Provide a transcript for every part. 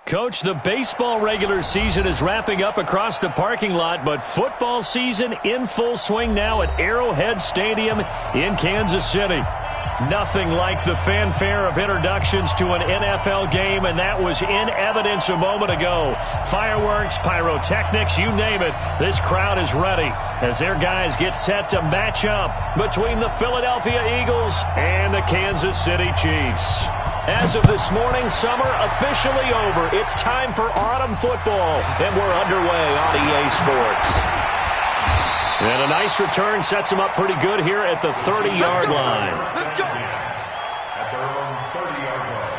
Coach, the baseball regular season is wrapping up across the parking lot, but football season in full swing now at Arrowhead Stadium in Kansas City. Nothing like the fanfare of introductions to an NFL game, and that was in evidence a moment ago. Fireworks, pyrotechnics, you name it, this crowd is ready as their guys get set to match up between the Philadelphia Eagles and the Kansas City Chiefs. As of this morning, summer officially over. It's time for autumn football, and we're underway on EA Sports. And a nice return sets them up pretty good here at the 30-yard line. Let's go. At their own 30-yard line.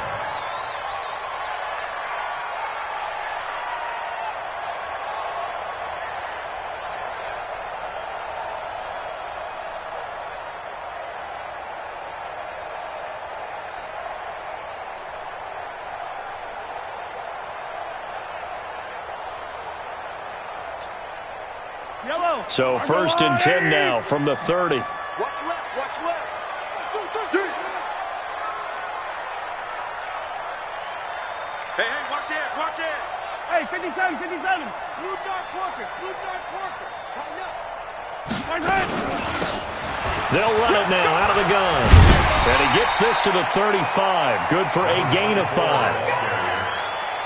So 1st and 10 now from the 30. Watch left, watch left. Hey, watch it, watch it. Hey, 57, 57. Blue dot Corker. Tighten up. They'll run it now out of the gun. And he gets this to the 35. Good for a gain of 5.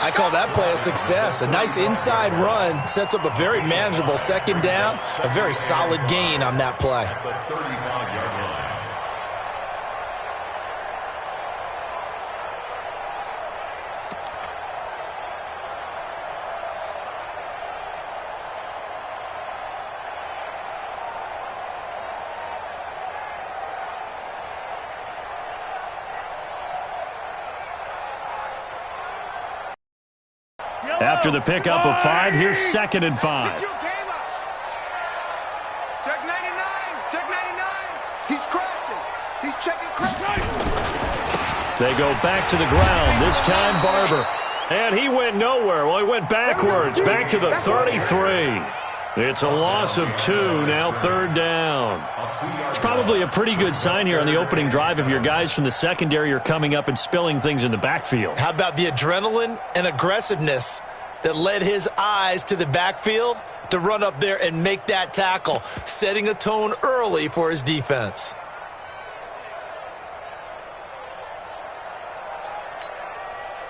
I call that play a success. A nice inside run sets up a very manageable second down. A very solid gain on that play. The 35-yard line. After the pickup of 5, here's 2nd and 5. Check 99. Check 99. He's crashing. He's checking crashing. They go back to the ground, this time Barber. And he went nowhere. Well, he went backwards, back to the 33. It's a loss of 2, now 3rd down. It's probably a pretty good sign here on the opening drive if your guys from the secondary are coming up and spilling things in the backfield. How about the adrenaline and aggressiveness that led his eyes to the backfield to run up there and make that tackle, setting a tone early for his defense.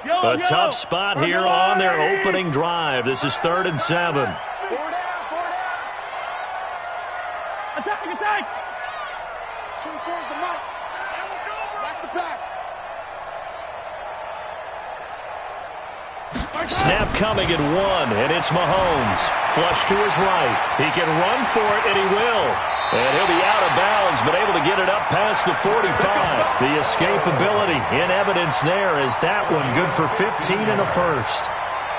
A tough spot here on their opening drive. This is 3rd and 7. Attack! 24 is the mark. Watch the pass. Snap coming at 1, and it's Mahomes. Flush to his right. He can run for it, and he will. And he'll be out of bounds, but able to get it up past the 45. The escapability in evidence there as that one good for 15 and a first.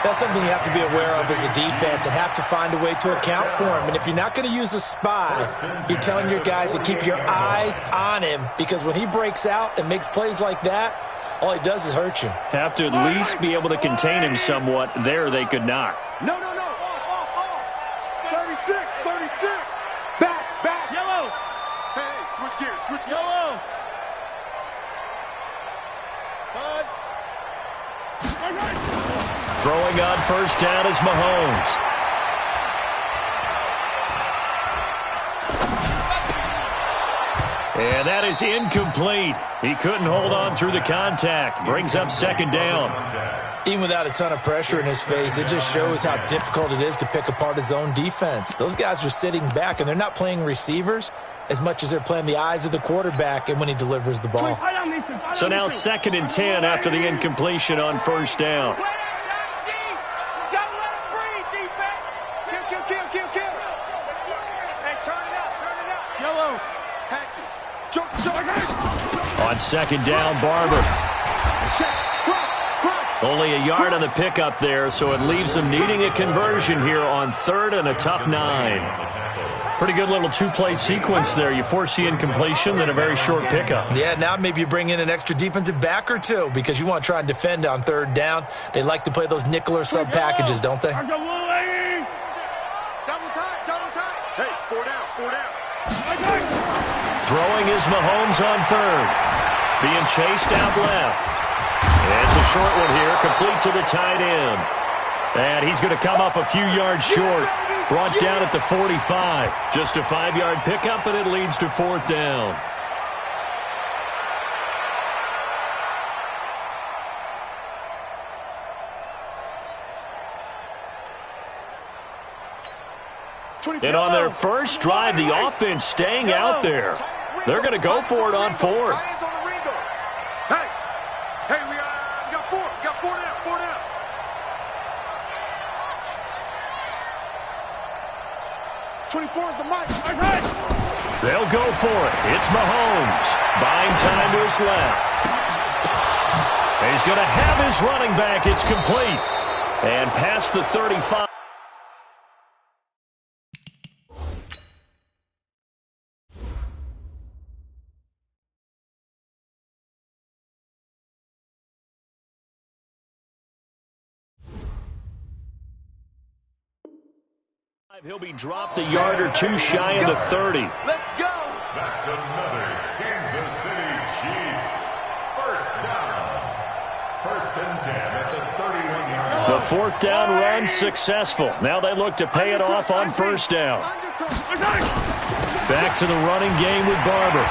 That's something you have to be aware of as a defense and have to find a way to account for him. And if you're not going to use a spy, you're telling your guys to keep your eyes on him, because when he breaks out and makes plays like that, all he does is hurt you. Have to at least be able to contain him somewhat. There they could not. No. Off. 36. Back. Yellow. Hey, switch gears. Yellow. Buzz. Throwing on 1st down is Mahomes. And that is incomplete. He couldn't hold on through the contact. Brings up 2nd down. Even without a ton of pressure in his face, it just shows how difficult it is to pick apart his own defense. Those guys are sitting back, and they're not playing receivers as much as they're playing the eyes of the quarterback and when he delivers the ball. So now 2nd and 10 after the incompletion on 1st down. On 2nd down, Barber. Check. Crunch. Only a yard on the pickup there, so it leaves them needing a conversion here on 3rd and a tough 9. Pretty good little two-play sequence there. You force the incompletion, then a very short pickup. Yeah, now maybe you bring in an extra defensive back or two because you want to try and defend on 3rd down. They like to play those nickel or sub packages, don't they? Double tight, double tight. Hey, 4 down, 4 down. Throwing is Mahomes on 3rd. Being chased out left. It's a short one here, complete to the tight end. And he's going to come up a few yards short. Brought down at the 45. Just a 5-yard pickup, and it leads to 4th down. And on their first drive, the offense staying out there. They're going to go for it on 4th. Hey, we got 4. We got 4 down, 4 down. 24 is the mic. They'll go for it. It's Mahomes. Buying time to his left. He's going to have his running back. It's complete. And past the 35. He'll be dropped a yard or 2 shy of the 30. Let's go. That's another Kansas City Chiefs. First down. 1st and 10 at the 31-yard line. The 4th down run successful. Now they look to pay it off on 1st down. Back to the running game with Barber.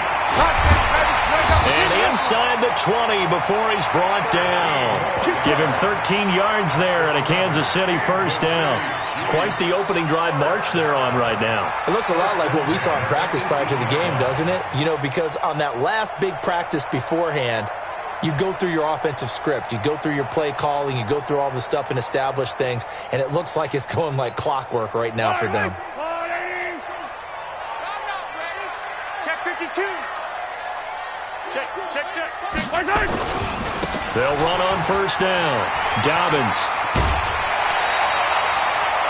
And inside the 20 before he's brought down. Give him 13 yards there and a Kansas City 1st down. Quite the opening drive march they're on right now. It looks a lot like what we saw in practice prior to the game, doesn't it? You know, because on that last big practice beforehand, you go through your offensive script. You go through your play calling. You go through all the stuff and establish things. And it looks like it's going like clockwork right now for them. Check 52. Check. They'll run on 1st down. Dobbins.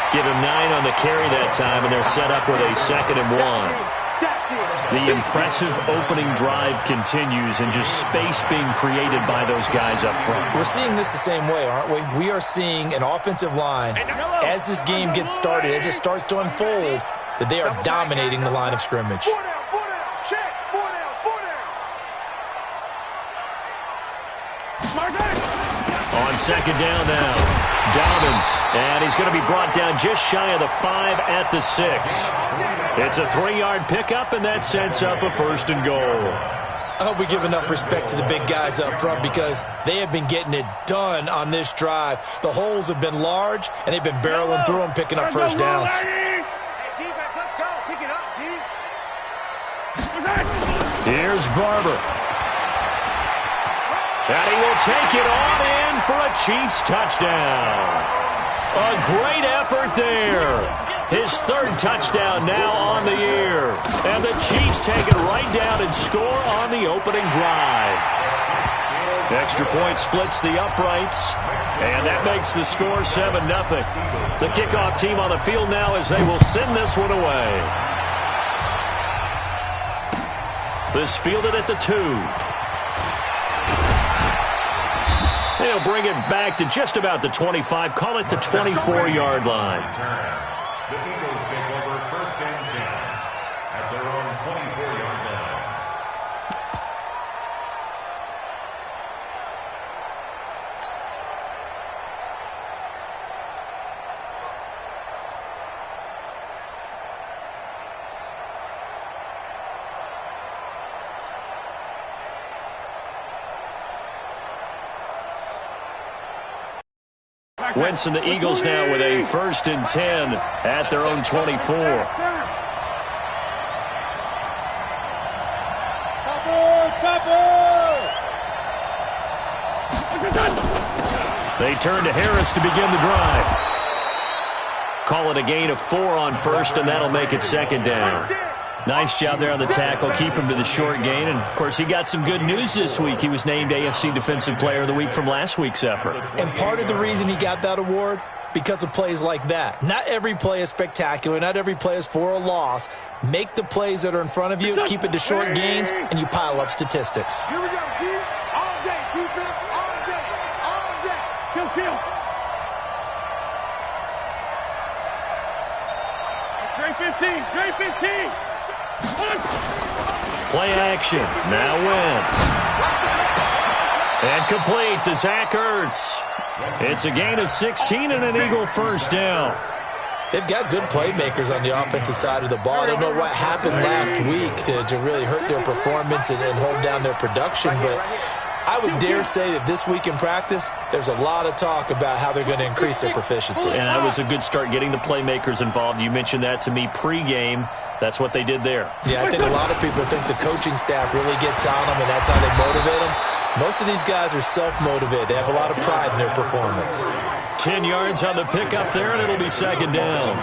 Give him 9 on the carry that time, and they're set up with a 2nd and 1. The impressive opening drive continues, and just space being created by those guys up front. We're seeing this the same way, aren't we? We are seeing an offensive line, as this game gets started, as it starts to unfold, that they are dominating the line of scrimmage. 4 down, 4 down. Check. 4 down, 4 down. On 2nd down now, Dobbins, and he's going to be brought down just shy of the 5 at the 6. It's a 3-yard pickup, and that sets up a 1st and goal. I hope we give enough respect to the big guys up front because they have been getting it done on this drive. The holes have been large, and they've been barreling through them, picking up 1st downs. Hey, defense, let's go. Pick it up, D. Here's Barber. And he will take it on in for a Chiefs touchdown. A great effort there. His 3rd touchdown now on the year. And the Chiefs take it right down and score on the opening drive. Extra point splits the uprights. And that makes the score 7-0. The kickoff team on the field now as they will send this one away. This fielded at the 2. They'll bring it back to just about the 25. Call it the 24-yard line. The Eagles take over 1st and 10 at their own 24-yard line. Wentz and the Eagles now with a 1st and 10 at their own 24. They turn to Harris to begin the drive. Call it a gain of 4 on 1st, and that'll make it 2nd down. Nice job there on the tackle. Keep him to the short gain. And, of course, he got some good news this week. He was named AFC Defensive Player of the Week from last week's effort. And part of the reason he got that award, because of plays like that. Not every play is spectacular. Not every play is for a loss. Make the plays that are in front of you, keep it to short gains, and you pile up statistics. Here we go, D. All day, defense, all day, all day. Kill. Great 15. Play action. Now Wentz. And complete to Zach Ertz. It's a gain of 16 and an Eagle first down. They've got good playmakers on the offensive side of the ball. I don't know what happened last week to really hurt their performance and hold down their production, but I would dare say that this week in practice, there's a lot of talk about how they're going to increase their proficiency. And that was a good start getting the playmakers involved. You mentioned that to me pregame. That's what they did there. Yeah, I think a lot of people think the coaching staff really gets on them, and that's how they motivate them. Most of these guys are self-motivated. They have a lot of pride in their performance. 10 yards on the pickup there, and it'll be second down.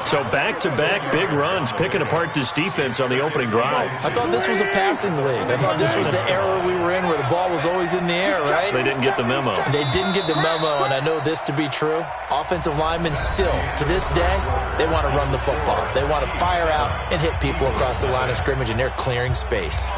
So back-to-back big runs, picking apart this defense on the opening drive. I thought this was a passing league. I thought this was the era we were in where the ball was always in the air, right? They didn't get the memo. They didn't get the memo, and I know this to be true. Offensive linemen still, to this day, they want to run the football. They want to fire out and hit people across the line of scrimmage, and they're clearing space.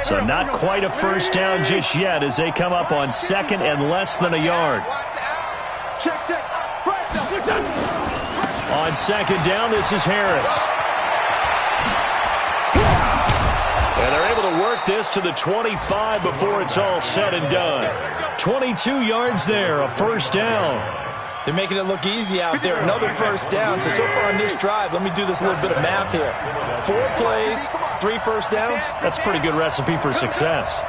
So not quite a first down just yet as they come up on second and less than a yard. Check. On second down, this is Harris. And they're able to work this to the 25 before it's all said and done. 22 yards there, a first down. They're making it look easy out there. Another first down. So far on this drive, let me do this little bit of math here. 4 plays, 3 first downs. That's a pretty good recipe for success.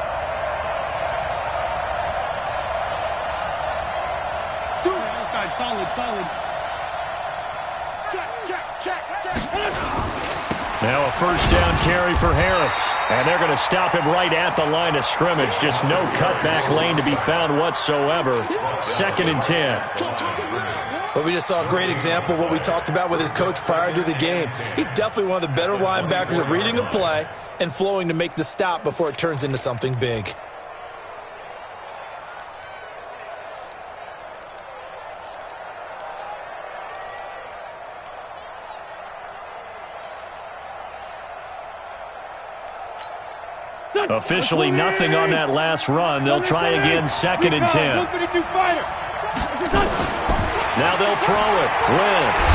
Solid. Check. Now a first down carry for Harris. And they're going to stop him right at the line of scrimmage. Just no cutback lane to be found whatsoever. Second and 10. But we just saw a great example of what we talked about with his coach prior to the game. He's definitely one of the better linebackers at reading a play and flowing to make the stop before it turns into something big. Officially nothing on that last run. They'll try again, second and 10. Now they'll throw it. Wentz.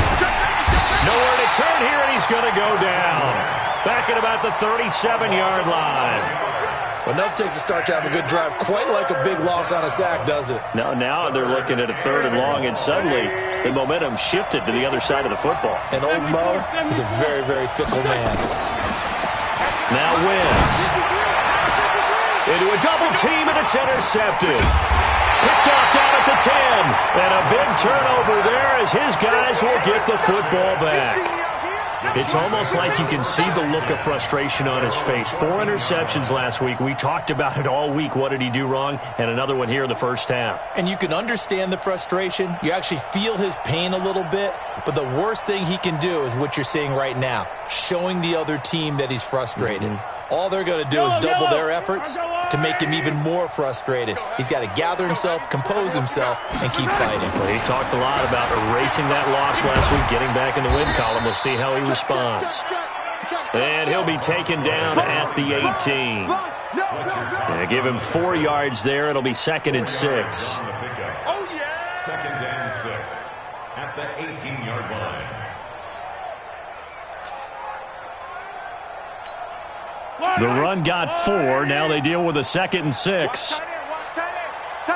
Nowhere to turn here, and he's going to go down. Back at about the 37-yard line. Well, enough takes to start to have a good drive. Quite like a big loss on a sack, does it? Now they're looking at a third and long, and suddenly the momentum shifted to the other side of the football. And old Mo is a very, very fickle man. Now Wentz. Into a double team, and it's intercepted. Picked off down at the 10. And a big turnover there as his guys will get the football back. It's almost like you can see the look of frustration on his face. 4 interceptions last week. We talked about it all week. What did he do wrong? And another one here in the first half. And you can understand the frustration. You actually feel his pain a little bit. But the worst thing he can do is what you're seeing right now, showing the other team that he's frustrated. All they're going to do is double their efforts to make him even more frustrated. He's got to gather himself, compose himself, and keep fighting. Well, he talked a lot about erasing that loss last week, getting back in the win column. We'll see how he responds. And he'll be taken down at the 18. And give him 4 yards there. It'll be second and 6. Oh, yeah! Second and 6 at the 18-yard line. The run got 4. Now they deal with a second and 6. Tight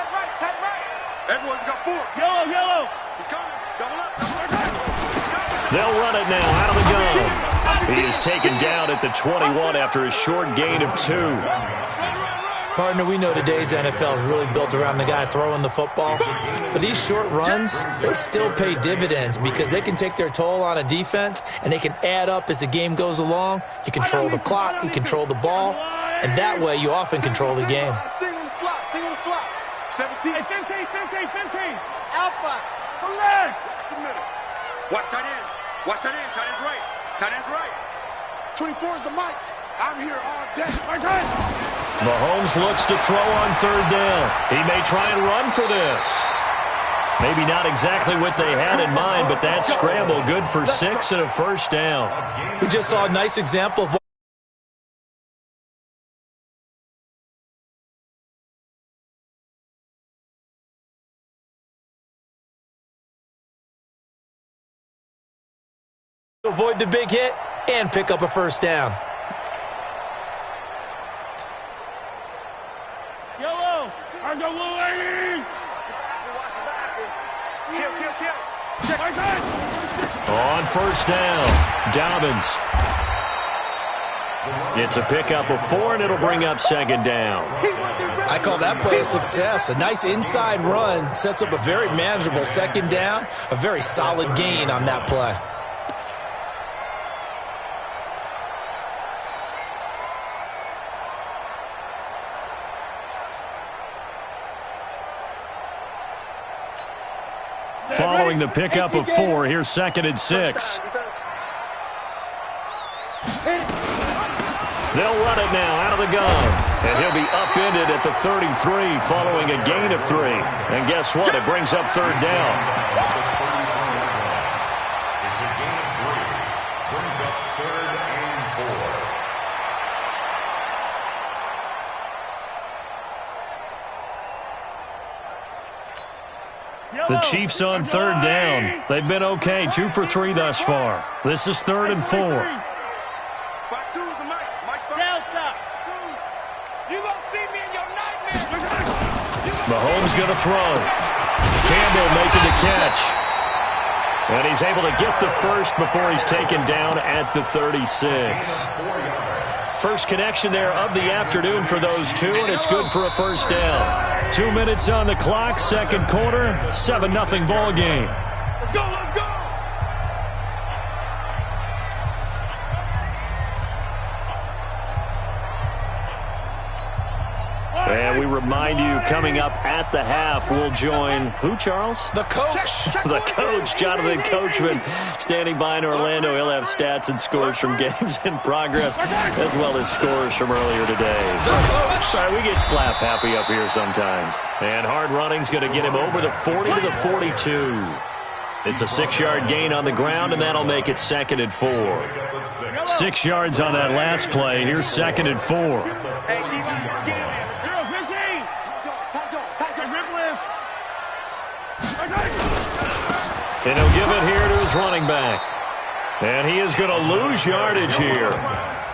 right. Everyone's got 4. Yellow. He's coming. Double up. They'll run it now out of the gun. He is taken down at the 21 after a short gain of 2. Partner, we know today's NFL is really built around the guy throwing the football. But these short runs, they still pay dividends because they can take their toll on a defense and they can add up as the game goes along. You control the clock, you control the ball, and that way you often control the game. Thing on the slot. 17. Hey, 15. Alpha. Go leg. Watch the middle. Watch tight end. Tight end's right. Tight end's right. 24 is the mic. I'm here all day. Mahomes looks to throw on third down. He may try and run for this. Maybe not exactly what they had in mind, but that scramble good for 6 and a first down. We just saw a nice example of to avoid the big hit and pick up a first down. Yellow. I go Louie. Kill. On first down, Dobbins. It's a pickup of 4, and it'll bring up second down. I call that play a success. A nice inside run sets up a very manageable second down, a very solid gain on that play. Following the pickup of 4, here's 2nd and 6. They'll run it now out of the gun. And he'll be upended at the 33 following a gain of 3. And guess what? It brings up third down. It's a gain of 3. Brings up 3rd and 4. The Chiefs on third down. They've been okay, 2 for 3 thus far. This is 3rd and 4. Mahomes going to throw. Campbell making the catch. And he's able to get the first before he's taken down at the 36. First connection there of the afternoon for those two, and it's good for a first down. 2 minutes on the clock, second quarter, 7-0 ball game. Let's go. And we remind you, coming up at the half, we'll join who, Charles? The coach. The coach, Jonathan Coachman, standing by in Orlando. He'll have stats and scores from games in progress, as well as scores from earlier today. Sorry, we get slap happy up here sometimes. And hard running's going to get him over the 40 to the 42. It's a 6-yard gain on the ground, and that'll make it 2nd and 4. 6 yards on that last play. Here's 2nd and 4. And he'll give it here to his running back. And he is going to lose yardage here.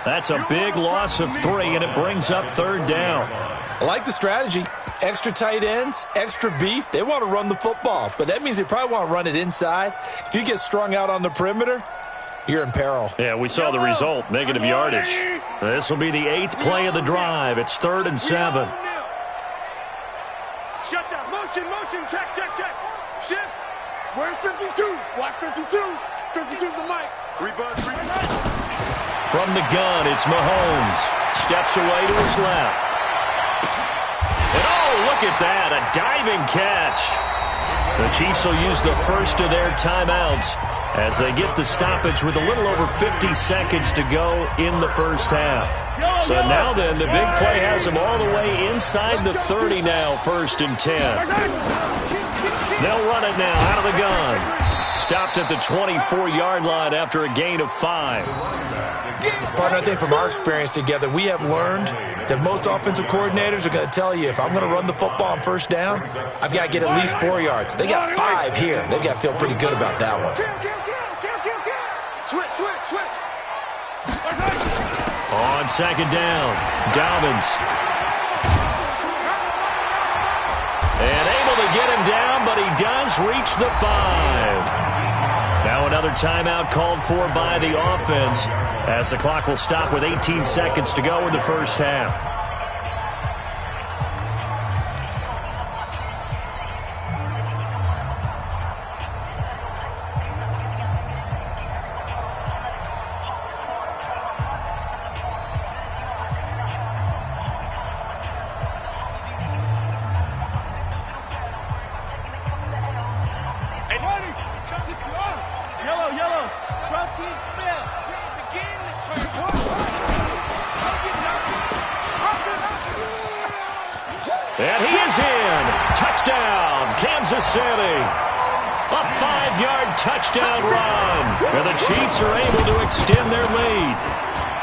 That's a big loss of 3, and it brings up third down. I like the strategy. Extra tight ends, extra beef. They want to run the football, but that means they probably want to run it inside. If you get strung out on the perimeter, you're in peril. Yeah, we saw the result, negative yardage. This will be the 8th play of the drive. It's 3rd and 7. Shut down. Motion. Check. Shift. Where's 52? Watch 52. 52's the mic. 3 buzz. From the gun, it's Mahomes. Steps away to his left. And oh, look at that, a diving catch. The Chiefs will use the first of their timeouts as they get the stoppage with a little over 50 seconds to go in the first half. So now then, the big play has them all the way inside the 30 now, 1st and 10. They'll run it now out of the gun. Stopped at the 24-yard line after a gain of 5. Partner, I think from our experience together, we have learned that most offensive coordinators are going to tell you, if I'm going to run the football on first down, I've got to get at least 4 yards. They got 5 here. They've got to feel pretty good about that one. Switch. On second down, Dobbins. And able to get him down, but he does reach the 5. Now another timeout called for by the offense as the clock will stop with 18 seconds to go in the first half. Touchdown, Kansas City. A 5-yard touchdown run. And the Chiefs are able to extend their lead.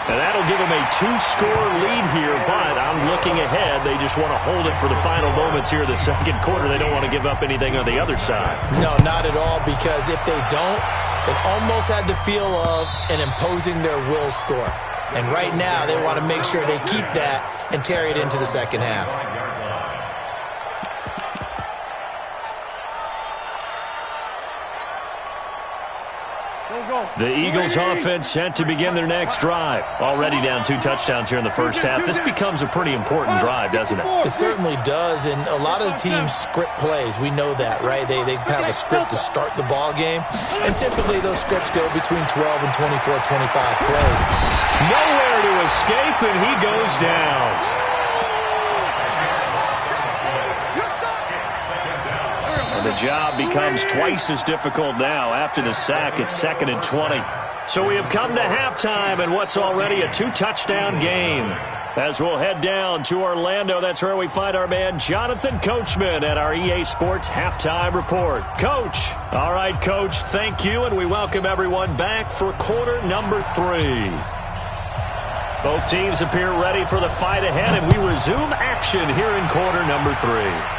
And that'll give them a 2-score lead here, but I'm looking ahead. They just want to hold it for the final moments here in the second quarter. They don't want to give up anything on the other side. No, not at all, because if they don't, it almost had the feel of an imposing their will score. And right now, they want to make sure they keep that and carry it into the second half. The Eagles offense set to begin their next drive. Already down 2 touchdowns here in the first half. This becomes a pretty important drive, doesn't it? It certainly does, and a lot of the teams script plays. We know that, right? They have a script to start the ball game, and typically those scripts go between 12 and 24, 25 plays. Nowhere to escape, and he goes down. The job becomes twice as difficult now. After the sack, it's 2nd and 20. So we have come to halftime and what's already a 2-touchdown game. As we'll head down to Orlando, that's where we find our man Jonathan Coachman at our EA Sports Halftime Report. Coach. All right, Coach, thank you, and we welcome everyone back for quarter number 3. Both teams appear ready for the fight ahead, and we resume action here in quarter number 3.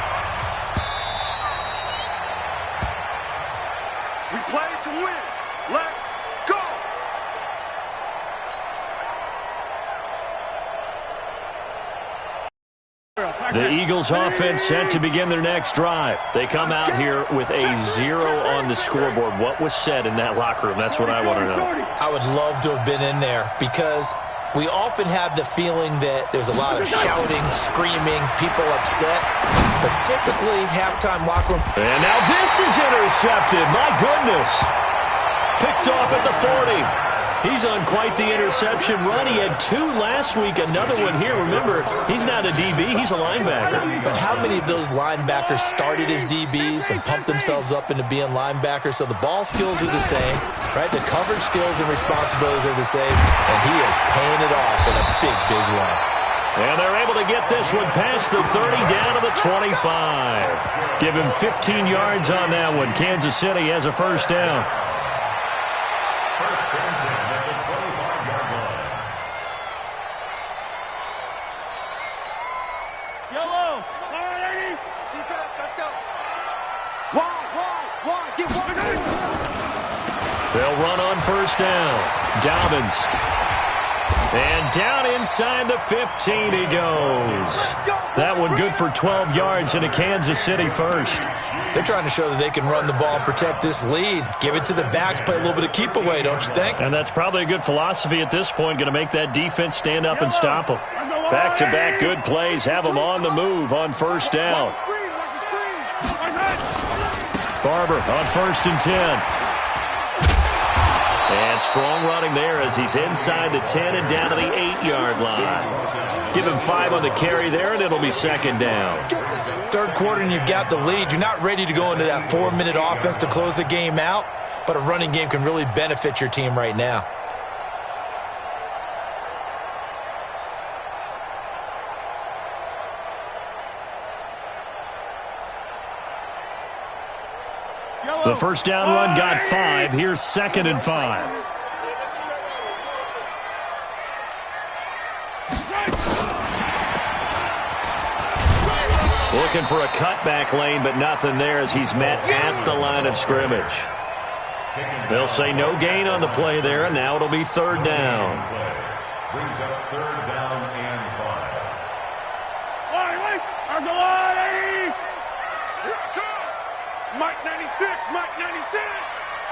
The Eagles offense set to begin their next drive. They come out here with a 0 on the scoreboard. What was said in that locker room? That's what I want to know. I would love to have been in there because we often have the feeling that there's a lot of shouting, screaming, people upset. But typically, halftime locker room. And now this is intercepted. My goodness. Picked off at the 40. He's on quite the interception run. He had 2 last week, another one here. Remember, he's not a DB, he's a linebacker. But how many of those linebackers started as DBs and pumped themselves up into being linebackers? So the ball skills are the same, right? The coverage skills and responsibilities are the same, and he is paying it off in a big, big way. And they're able to get this one past the 30 down to the 25. Give him 15 yards on that one. Kansas City has a first down. They'll run on first down. Dobbins. And down inside the 15 he goes. That one good for 12 yards in a Kansas City first. They're trying to show that they can run the ball and protect this lead. Give it to the backs, play a little bit of keep away, don't you think? And that's probably a good philosophy at this point. Going to make that defense stand up and stop them. Back-to-back good plays. Have them on the move on first down. Barber on 1st and 10. And strong running there as he's inside the 10 and down to the 8-yard line. Give him 5 on the carry there, and it'll be 2nd down. Third quarter, and you've got the lead. You're not ready to go into that 4-minute offense to close the game out, but a running game can really benefit your team right now. The first down run got 5. Here's 2nd and 5. Looking for a cutback lane, but nothing there as he's met at the line of scrimmage. They'll say no gain on the play there, and now it'll be 3rd down. Brings up 3rd down and 5. Mike 96, Mike 96.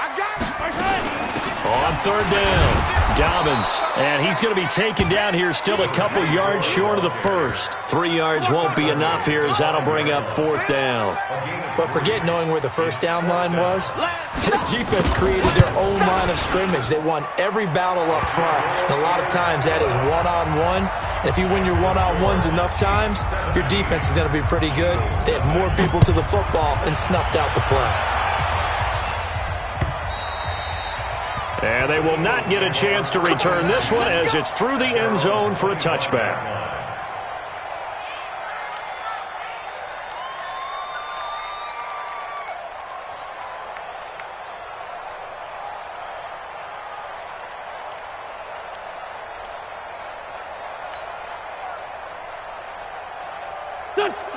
I got it. On 3rd down, Dobbins. And he's going to be taken down here, still a couple yards short of the first. 3 yards won't be enough here as that'll bring up 4th down. But forget knowing where the first down line was. This defense created their own line of scrimmage. They won every battle up front. And a lot of times that is one-on-one. And if you win your one-on-ones enough times, your defense is going to be pretty good. They had more people to the football and snuffed out the play. And they will not get a chance to return this one as it's through the end zone for a touchback.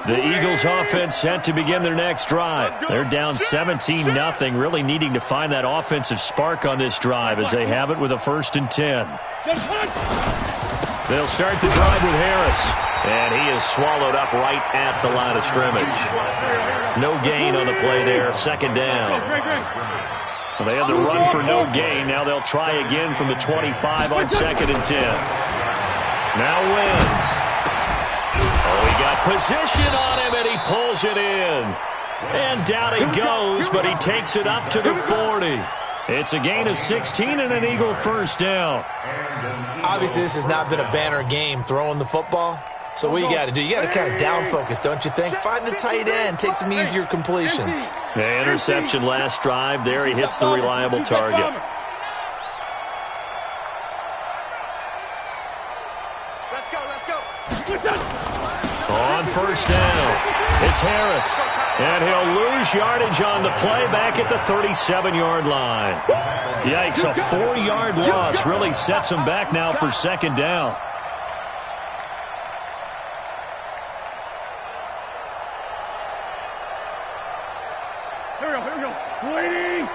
The Eagles offense set to begin their next drive. They're down 17-0, really needing to find that offensive spark on this drive as they have it with a 1st and 10. They'll start the drive with Harris, and he is swallowed up right at the line of scrimmage. No gain on the play there, 2nd down. Well, they had the run for no gain. Now they'll try again from the 25 on 2nd and 10. Now Wentz. Oh, he got position on him, and he pulls it in. And down he goes, but he takes it up to the 40. It's a gain of 16 and an Eagle 1st down. Obviously, this has not been a banner game throwing the football. So what you got to do, you got to kind of down focus, don't you think? Find the tight end, take some easier completions. The interception last drive. There he hits the reliable target. Let's go. On 1st down, it's Harris. And he'll lose yardage on the play back at the 37-yard line. Yikes, a 4-yard loss really sets him back now for 2nd down. Here we go. Waiting.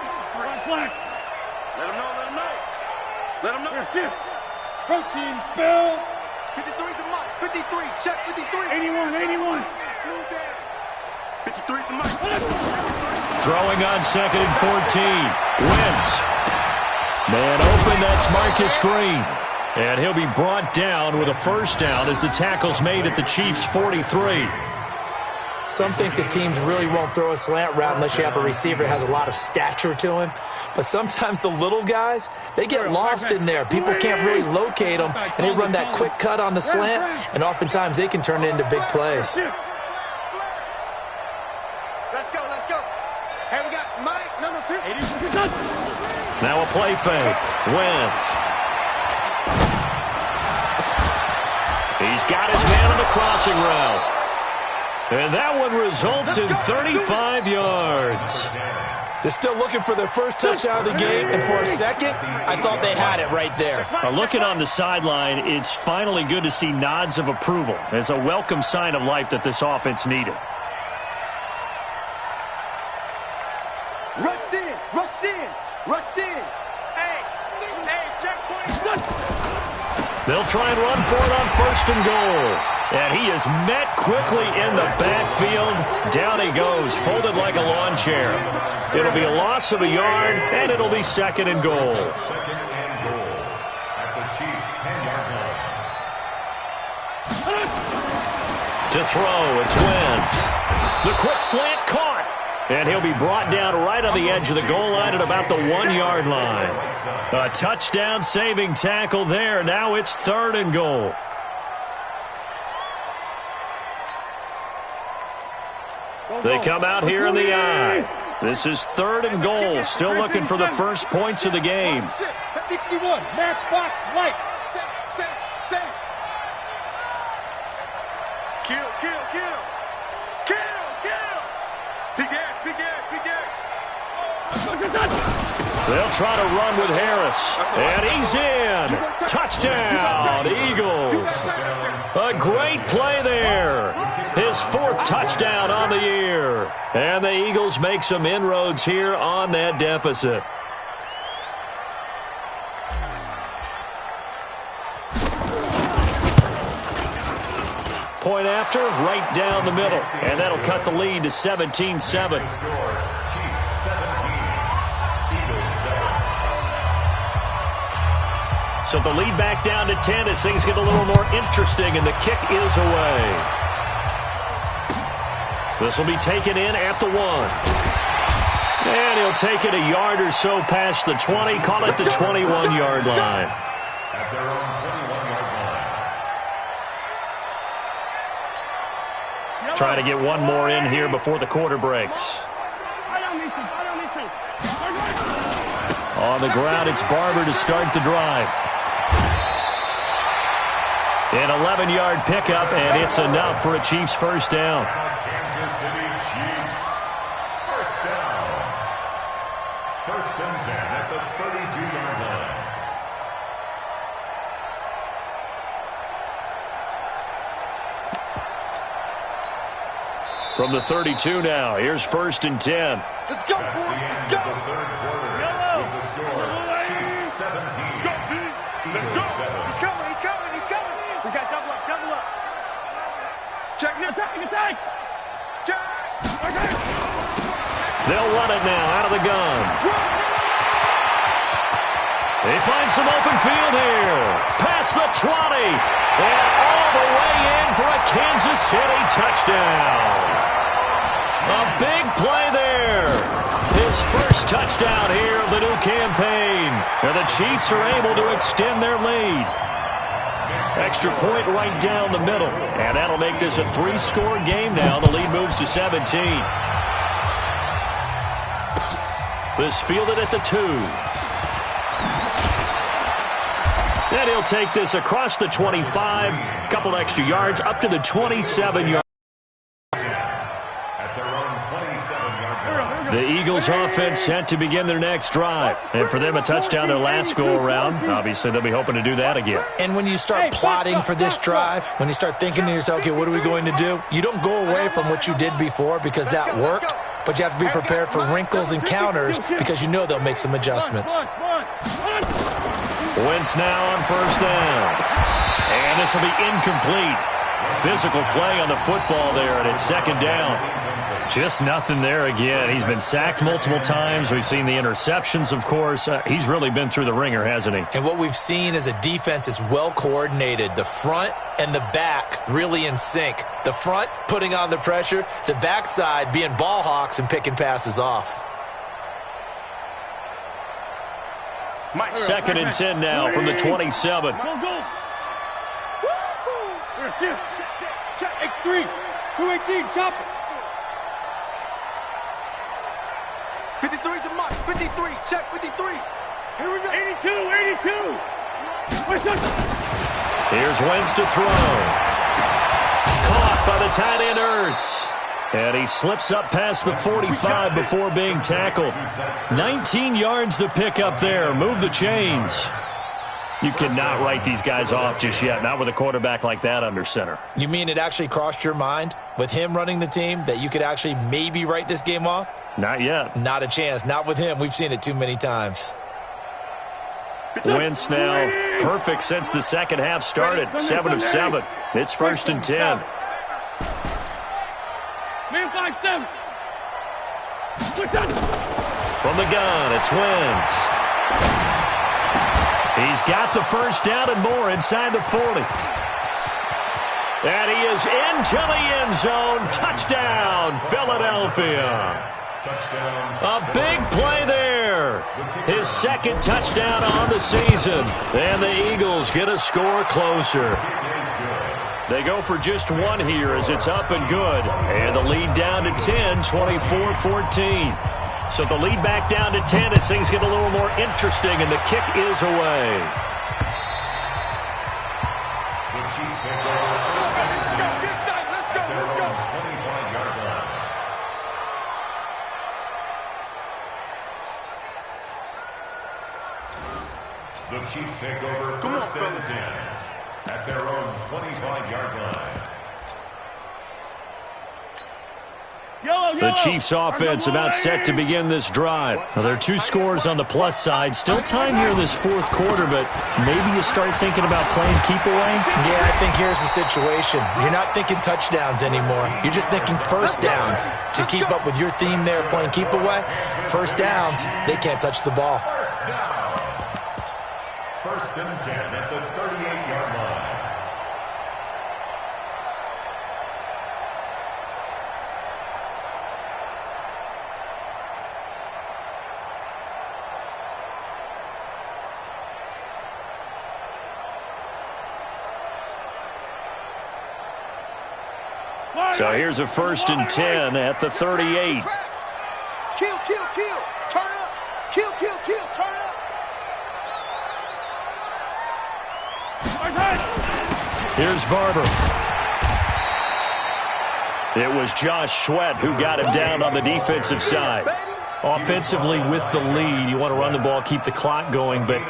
Flag. Let him know. Protein spill. 53 to Mike. 53. Check 53. 81. 53 to Mike. Throwing on 2nd and 14. Wentz. Man open, that's Marcus Green. And he'll be brought down with a 1st down as the tackle's made at the Chiefs' 43. Some think the teams really won't throw a slant route unless you have a receiver that has a lot of stature to him. But sometimes the little guys, they get lost in there. People can't really locate them, and they run that quick cut on the slant, and oftentimes they can turn it into big plays. Let's go. Hey, we got Mike, number 50. Now a play fake. Wentz. He's got his man on the crossing route. And that one results in 35 yards. They're still looking for their first touchdown of the game, and for a second, I thought they had it right there. Looking on the sideline, it's finally good to see nods of approval. It's a welcome sign of life that this offense needed. Rush in. Hey, check 20. They'll try and run for it on 1st and goal. And he is met quickly in the backfield. Down he goes, folded like a lawn chair. It'll be a loss of a yard, and it'll be 2nd and goal. 2nd and goal at the Chiefs' 10-yard line. To throw, it's Wentz. The quick slant caught. And he'll be brought down right on the edge of the goal line at about the 1-yard line. A touchdown-saving tackle there. Now it's 3rd and goal. They come out here in the eye. This is 3rd and goal. Still looking for the first points of the game. 61, matchbox lights. Set. Kill. Big ass. They'll try to run with Harris. And he's in. Touchdown, Eagles. A great play there. His 4th touchdown on the year. And the Eagles make some inroads here on that deficit. Point after, right down the middle. And that'll cut the lead to 17-7. So the lead back down to 10 as things get a little more interesting, and the kick is away. This will be taken in at the 1. And he'll take it a yard or so past the 20, call it the 21-yard line. At their own 21-yard line. Try to get one more in here before the quarter breaks. On the ground, it's Barber to start the drive. An 11-yard pickup, and it's enough for a Chiefs 1st down. Kansas City Chiefs. 1st down. 1st and 10 at the 32-yard line. From the 32 now, here's 1st and 10. Let's go, That's the boys. end Let's of go. the third quarter. With the score, Chiefs 17. Let's go. He's coming. He's coming. He's coming. We got double up. Double up. Check now. Attack. Check. They'll run it now out of the gun. They find some open field here. Past the 20. And all the way in for a Kansas City touchdown. A big play there. His first touchdown here of the new campaign. And the Chiefs are able to extend their lead. Extra point right down the middle. And that'll make this a 3-score game now. The lead moves to 17. This fielded at the 2. And he'll take this across the 25. Couple extra yards up to the 27-yard. The Eagles offense set to begin their next drive. And for them, a touchdown their last go-around. Obviously, they'll be hoping to do that again. And when you start plotting for this drive, when you start thinking to yourself, okay, what are we going to do? You don't go away from what you did before because that worked, but you have to be prepared for wrinkles and counters because you know they'll make some adjustments. Wentz now on 1st down. And this will be incomplete. Physical play on the football there, and it's 2nd down. Just nothing there again. He's been sacked multiple times. We've seen the interceptions, of course. He's really been through the ringer, hasn't he? And what we've seen is a defense that's well coordinated. The front and the back really in sync. The front putting on the pressure, the backside being ball hawks and picking passes off. 2nd and 10 now from the 27. Go. Check. X3. 218. Chop it. 53's the mark. 53. Check 53. Here we go. 82. Here's Wentz to throw. Caught by the tight end Ertz. And he slips up past the 45 before being tackled. 19 yards to pick up there. Move the chains. You cannot write these guys off just yet, not with a quarterback like that under center. You mean it actually crossed your mind with him running the team that you could actually maybe write this game off? Not yet. Not a chance. Not with him. We've seen it too many times. Wentz now perfect since the second half started. 7 of 7. It's 1st and 10. Man 5-7. From the gun, it's Wentz. He's got the 1st down and more inside the 40. And he is into the end zone. Touchdown, Philadelphia. A big play there. His 2nd touchdown on the season. And the Eagles get a score closer. They go for just one here as it's up and good. And the lead down to 10, 24-14. So the lead back down to 10 as things get a little more interesting, and the kick is away. The Chiefs take over 1st and 10 at their own 25-yard line. The Chiefs offense about set to begin this drive. Now, there are 2 scores on the plus side. Still time here in this 4th quarter, but maybe you start thinking about playing keep away? Yeah, I think here's the situation. You're not thinking touchdowns anymore. You're just thinking 1st downs. To keep up with your theme there, playing keep away, 1st downs, they can't touch the ball. 1st down. 1st and 10 at the 38-yard line. So here's a 1st and 10 at the 38. Kill. Turn up. Kill. Turn up. Here's Barber. It was Josh Sweat who got him down on the defensive side. Offensively with the lead, you want to run the ball, keep the clock going, but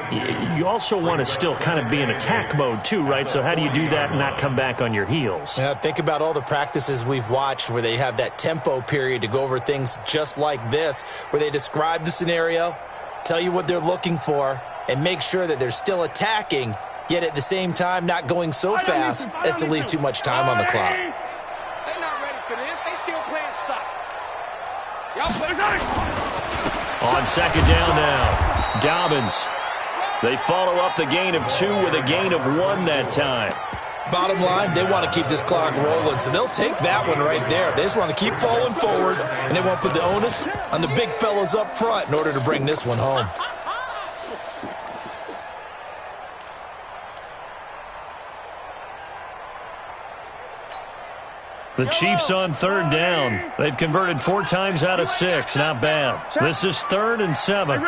you also want to still kind of be in attack mode too, right? So how do you do that and not come back on your heels? Yeah, think about all the practices we've watched where they have that tempo period to go over things just like this, where they describe the scenario, tell you what they're looking for, and make sure that they're still attacking, yet at the same time not going so fast as to leave too much time on the clock. They're not ready for this. They still playing soccer. Y'all play. On second down now, Dobbins. They follow up the gain of 2 with a gain of 1 that time. Bottom line, they want to keep this clock rolling, so they'll take that one right there. They just want to keep falling forward, and they won't put the onus on the big fellas up front in order to bring this one home. The Chiefs on third down. They've converted 4 times out of 6. Not bad. This is 3rd and 7.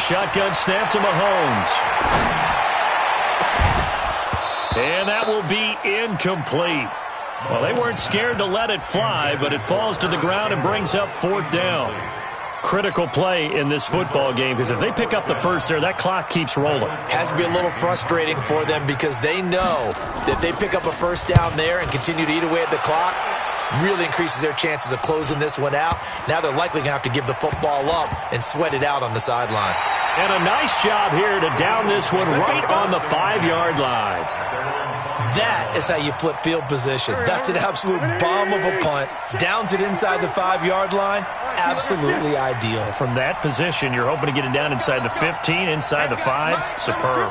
Shotgun snap to Mahomes. And that will be incomplete. Well, they weren't scared to let it fly, but it falls to the ground and brings up 4th down. Critical play in this football game, because if they pick up the first there, that clock keeps rolling. Has to be a little frustrating for them because they know that they pick up a first down there and continue to eat away at the clock, really increases their chances of closing this one out. Now they're likely going to have to give the football up and sweat it out on the sideline. And a nice job here to down this one right on the 5-yard line. That is how you flip field position. That's an absolute bomb of a punt. Downs it inside the 5-yard line. Absolutely ideal. From that position, you're hoping to get it down inside the 15, inside the 5. Superb.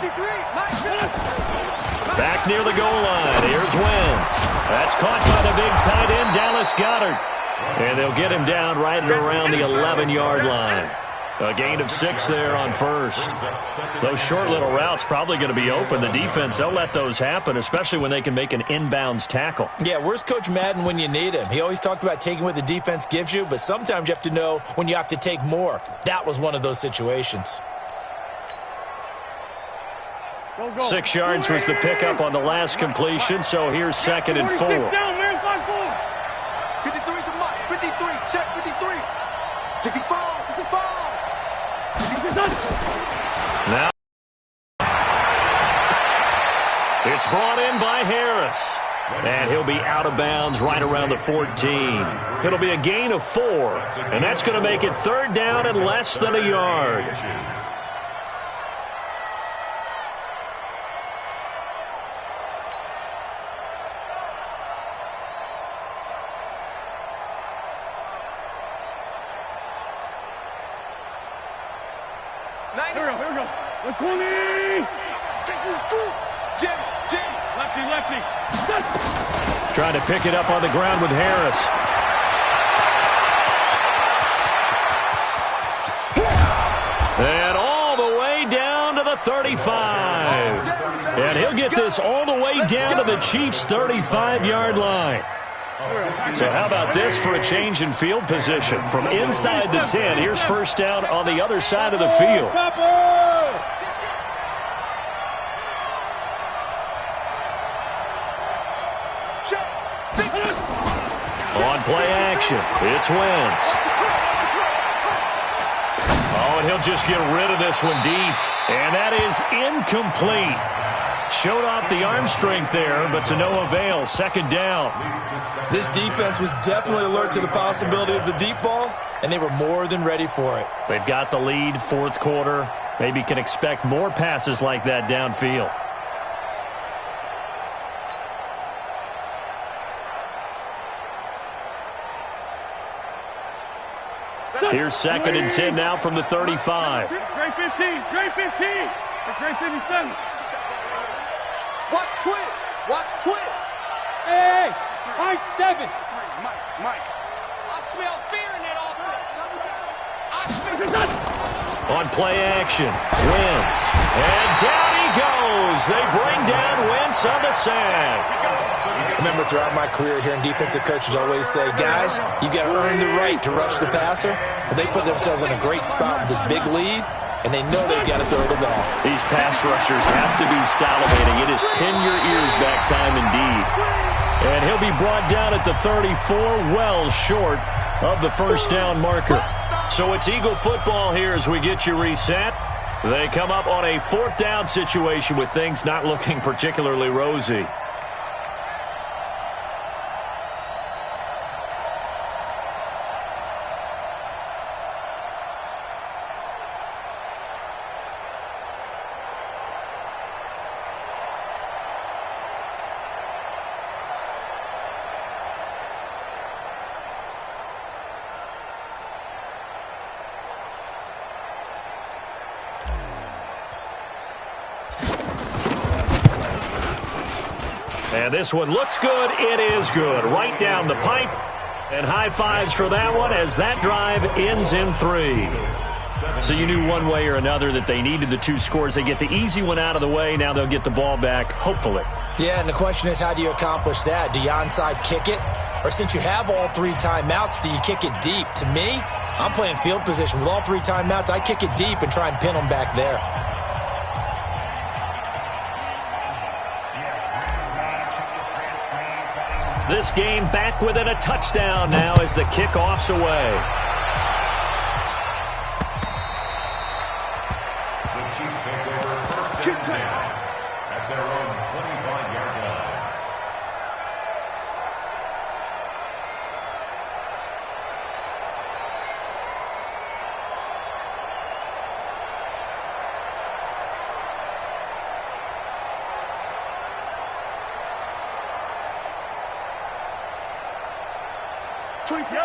Back near the goal line. Here's Wentz. That's caught by the big tight end, Dallas Goedert. And they'll get him down right at around the 11-yard line. A gain of 6 there on first. Those short little routes probably going to be open. The defense, they'll let those happen, especially when they can make an inbounds tackle. Yeah, where's Coach Madden when you need him? He always talked about taking what the defense gives you, but sometimes you have to know when you have to take more. That was one of those situations. 6 yards was the pickup on the last completion, so here's 2nd and 4. 53's a mark. 53. Check 53. 65. 65. Now it's brought in by Harris. And he'll be out of bounds right around the 14. It'll be a gain of 4. And that's going to make it 3rd down and less than a yard. Here we go. 120. Lefty. Trying to pick it up on the ground with Harris. And all the way down to the 35. And he'll get this all the way down to the Chiefs' 35-yard line. So how about this for a change in field position? From inside the 10, here's first down on the other side of the field. On play action, it's Wentz. Oh, and he'll just get rid of this one deep. And that is incomplete. Showed off the arm strength there, but to no avail. 2nd down. This defense was definitely alert to the possibility of the deep ball, and they were more than ready for it. They've got the lead, 4th quarter. Maybe can expect more passes like that downfield. Here's 2nd and 10 now from the 35. Straight 15. Straight 57. Watch twins. Hey, I 7. Mike. I smell fear in that offense. On play action, Wentz. And down he goes. They bring down Wentz on the sack. Remember, throughout my career here in defensive coaches always say, guys, you got to earn the right to rush the passer. Well, they put themselves in a great spot with this big lead, and they know they've got to throw the ball. These pass rushers have to be salivating. It is pin your ears back time indeed. And he'll be brought down at the 34, well short of the first down marker. So it's Eagle football here as we get you reset. They come up on a fourth down situation with things not looking particularly rosy. And this one looks good. It is good. Right down the pipe. And high fives for that one as that drive ends in 3. So you knew one way or another that they needed the 2 scores. They get the easy one out of the way. Now they'll get the ball back, hopefully. Yeah, and the question is, how do you accomplish that? Do you onside kick it? Or since you have all 3 timeouts, do you kick it deep? To me, I'm playing field position. With all 3 timeouts, I kick it deep and try and pin them back there. This game back within a touchdown now as the kickoff's away. The Chiefs take over first and 10 at their own 25-yard line.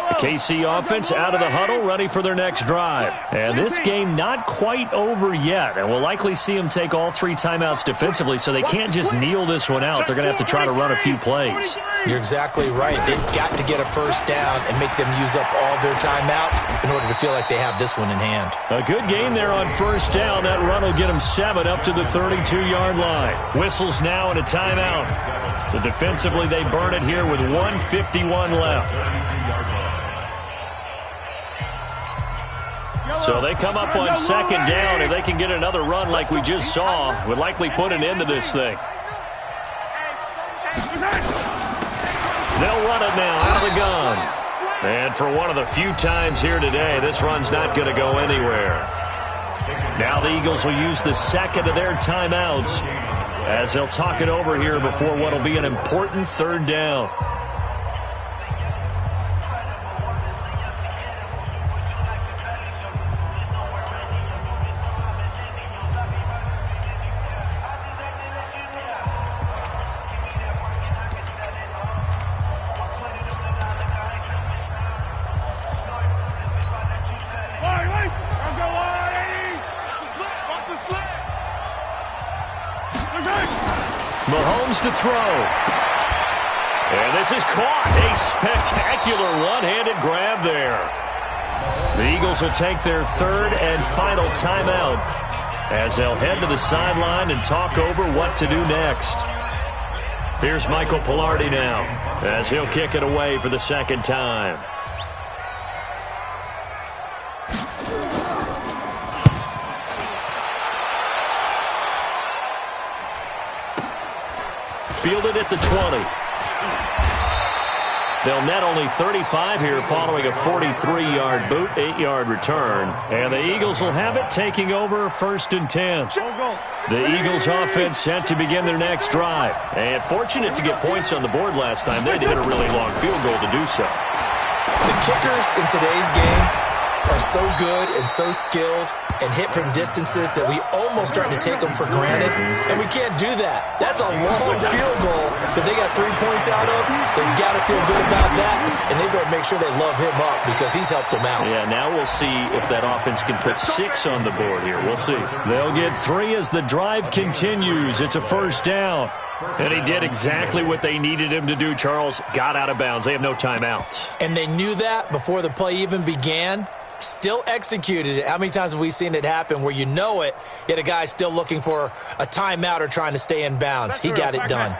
The KC offense out of the huddle, ready for their next drive. And this game not quite over yet. And we'll likely see them take all 3 timeouts defensively, so they can't just kneel this one out. They're going to have to try to run a few plays. You're exactly right. They've got to get a first down and make them use up all their timeouts in order to feel like they have this one in hand. A good gain there on first down. That run will get them 7 up to the 32-yard line. Whistles now and a timeout. So defensively, they burn it here with 1:51 left. So they come up on second down, and they can get another run like we just saw. Would likely put an end to this thing. They'll run it now out of the gun. And for one of the few times here today, this run's not going to go anywhere. Now the Eagles will use the second of their timeouts as they'll talk it over here before what will be an important third down. Mahomes to throw. And this is caught. A spectacular one-handed grab there. The Eagles will take their third and final timeout as they'll head to the sideline and talk over what to do next. Here's Michael Pilardi now as he'll kick it away for the second time. Fielded at the 20. They'll net only 35 here following a 43-yard boot, 8-yard return. And the Eagles will have it taking over first and 10. The Eagles offense set to begin their next drive. And fortunate to get points on the board last time. They had to hit a really long field goal to do so. The kickers in today's game are so good and so skilled and hit from distances that we almost start to take them for granted, and we can't do that. That's a long field goal that they got 3 points out of. They've got to feel good about that, and they've got to make sure they love him up because he's helped them out. Yeah, now we'll see if that offense can put 6 on the board here. We'll see. They'll get 3 as the drive continues. It's a first down. And he did exactly what they needed him to do, Charles. Got out of bounds. They have no timeouts. And they knew that before the play even began. Still executed it. How many times have we seen it happen where you know it, yet a guy's still looking for a timeout or trying to stay in bounds? He got it done.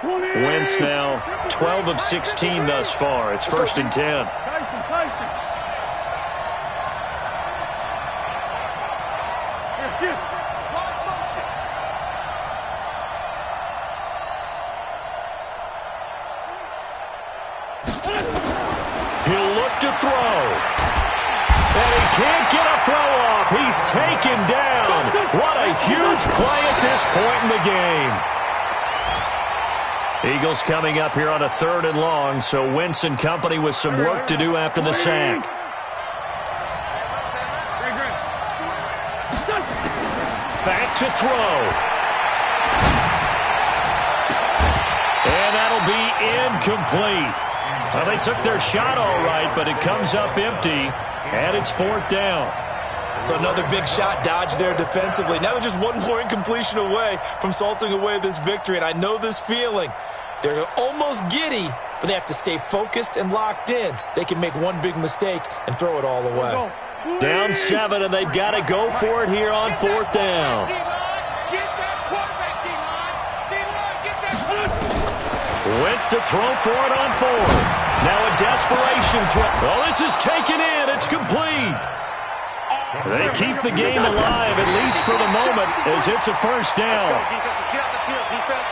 Wentz now 12 of 16 thus far. It's first and 10. He'll look to throw. And he can't get a throw off. He's taken down. What a huge play at this point in the game. Eagles coming up here on a 3rd and long, so Wentz and company with some work to do after the sack. Back to throw. And that'll be incomplete. Well, they took their shot all right, but it comes up empty, and it's 4th down. So another big shot dodged there defensively. Now they're just one more incompletion away from salting away this victory, and I know this feeling. They're almost giddy, but they have to stay focused and locked in. They can make one big mistake and throw it all away. Down 7, and they've got to go for it here on 4th down. Wentz to throw for it on 4th. Now a desperation throw. Well, this is taken in. It's complete. They keep the game alive, at least for the moment, as it's a 1st down. Let's go, defense. Let's get out the field, defense.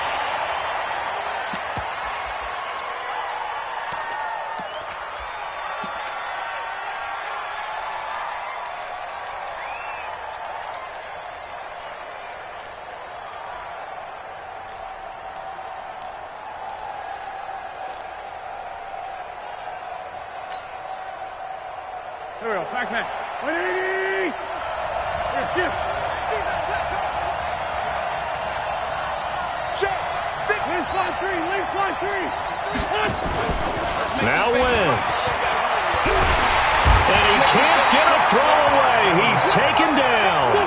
Here we go, back man. 180! Here, shift. Check. Lean fly 3, lean fly 3. Now Wentz. And he can't get a throw away. He's taken down.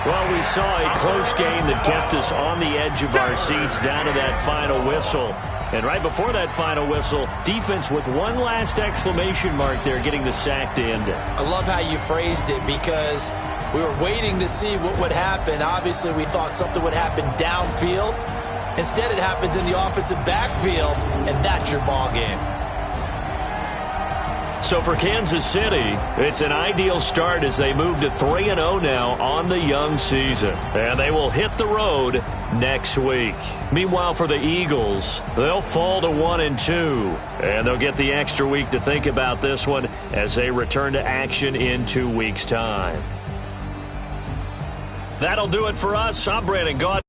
Well, we saw a close game that kept us on the edge of our seats down to that final whistle. And right before that final whistle, defense with one last exclamation mark there, getting the sack to end it. I love how you phrased it because we were waiting to see what would happen. Obviously, we thought something would happen downfield. Instead, it happens in the offensive backfield, and that's your ball game. So for Kansas City, it's an ideal start as they move to 3-0 now on the young season. And they will hit the road next week. Meanwhile, for the Eagles, they'll fall to 1-2. And they'll get the extra week to think about this one as they return to action in 2 weeks' time. That'll do it for us. I'm Brandon Gaudin.